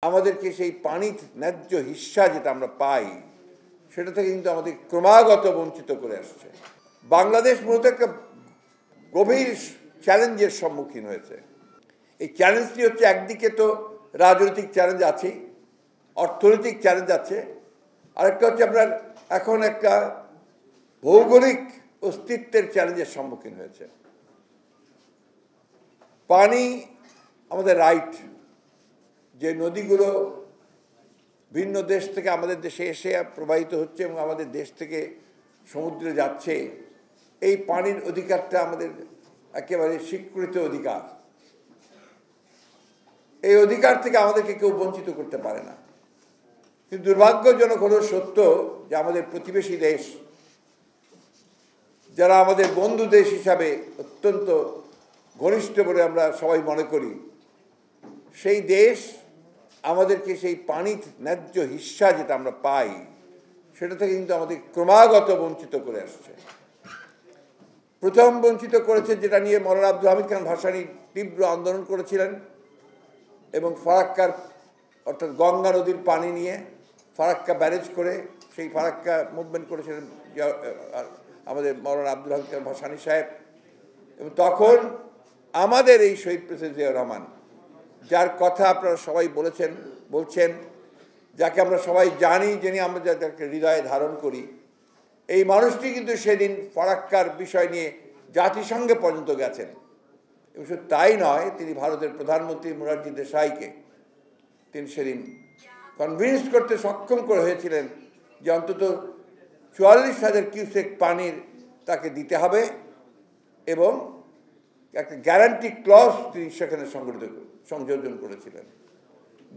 আমাদেরকে সেই পানির ন্যায্য হিস্সা যেটা আমরা পাই সেটা থেকে কিন্তু আমাদের ক্রমাগত বঞ্চিত করে আসছে। বাংলাদেশ মূলত একটা গভীর চ্যালেঞ্জের সম্মুখীন হয়েছে। এই চ্যালেঞ্জটি হচ্ছে, একদিকে তো রাজনৈতিক চ্যালেঞ্জ আছেই, অর্থনৈতিক চ্যালেঞ্জ আছে, আরেকটা হচ্ছে আপনার এখন একটা ভৌগোলিক অস্তিত্বের চ্যালেঞ্জের সম্মুখীন হয়েছে। পানি আমাদের রাইট। যে নদীগুলো ভিন্ন দেশ থেকে আমাদের দেশে এসে প্রবাহিত হচ্ছে এবং আমাদের দেশ থেকে সমুদ্রে যাচ্ছে, এই পানির অধিকারটা আমাদের একেবারে স্বীকৃত অধিকার। এই অধিকার থেকে আমাদেরকে কেউ বঞ্চিত করতে পারে না। কিন্তু দুর্ভাগ্যজনক হলো সত্য যে আমাদের প্রতিবেশী দেশ, যারা আমাদের বন্ধু দেশ হিসাবে অত্যন্ত ঘনিষ্ঠ বলে আমরা সবাই মনে করি, সেই দেশ আমাদেরকে সেই পানির ন্যায্য হিস্সা যেটা আমরা পাই সেটা থেকে কিন্তু আমাদের ক্রমাগত বঞ্চিত করে আসছে। প্রথম বঞ্চিত করেছে যেটা নিয়ে মওলানা আব্দুল হামিদ খান ভাসানী তীব্র আন্দোলন করেছিলেন, এবং ফারাক্কার অর্থাৎ গঙ্গা নদীর পানি নিয়ে ফারাক্কা ব্যারেজ করে সেই ফারাক্কা মুভমেন্ট করেছিলেন আমাদের মওলানা আব্দুল হামিদ খান ভাসানী সাহেব। এবং তখন আমাদের এই শহীদ প্রেসিডেন্ট জিয়াউর রহমান, যার কথা আপনারা সবাই বলছেন, যাকে আমরা সবাই জানি, যিনি আমরা যাদেরকে হৃদয়ে ধারণ করি, এই মানুষটি কিন্তু সেদিন ফারাক্কার বিষয় নিয়ে জাতিসংঘে পর্যন্ত গেছেন। এবং শুধু তাই নয়, তিনি ভারতের প্রধানমন্ত্রী মোরারজি দেশাইকে তিনি সেদিন কনভিন্স করতে সক্ষম করে হয়েছিলেন যে অন্তত 44,000 কিউসেক পানির তাকে দিতে হবে, এবং একটা গ্যারান্টি ক্লজ তিনি সেখানে সংযোজন করেছিলেন,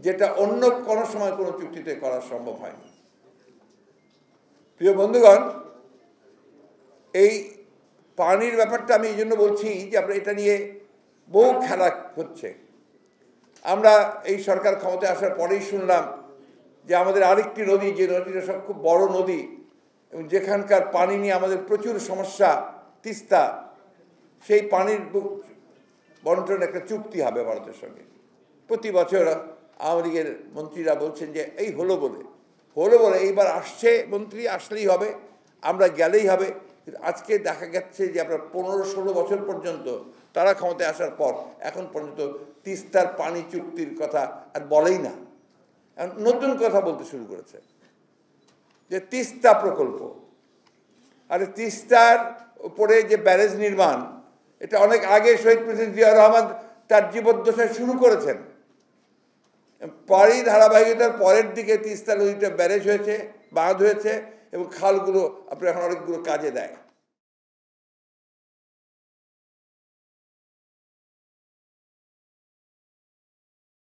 যেটা অন্য কোনো সময় কোনো চুক্তিতে করা সম্ভব হয়নি। প্রিয় বন্ধুগণ, এই পানির ব্যাপারটা আমি এই জন্য বলছি যে আমরা এটা নিয়ে বহু খেলা হচ্ছে। আমরা এই সরকার ক্ষমতায় আসার পরেই শুনলাম যে আমাদের আরেকটি নদী, যে নদীটা সব খুব বড় নদী এবং যেখানকার পানি নিয়ে আমাদের প্রচুর সমস্যা, তিস্তা, সেই পানির বন্টন একটা চুক্তি হবে ভারতের সঙ্গে। প্রতি বছর আওয়ামী লীগের মন্ত্রীরা বলছেন যে এই হলো বলে এইবার আসছে, মন্ত্রী আসলেই হবে, আমরা গেলেই হবে। আজকে দেখা যাচ্ছে যে আপনার 15-16 বছর পর্যন্ত তারা ক্ষমতায় আসার পর এখন পর্যন্ত তিস্তার পানি চুক্তির কথা আর বলেই না, নতুন কথা বলতে শুরু করেছে যে তিস্তা প্রকল্প। আর তিস্তার উপরে যে ব্যারেজ নির্মাণ, এটা অনেক আগে শহীদ প্রেসিডেন্ট জিয়াউর রহমান তার জীবদ্দশায় শুরু করেছেন। পরই ধারাবাহিকতার পরের দিকে তিস্তা নদীতে ব্যারেজ হয়েছে, বাঁধ হয়েছে, এবং খালগুলো আপনার এখন অনেকগুলো কাজে দেয়।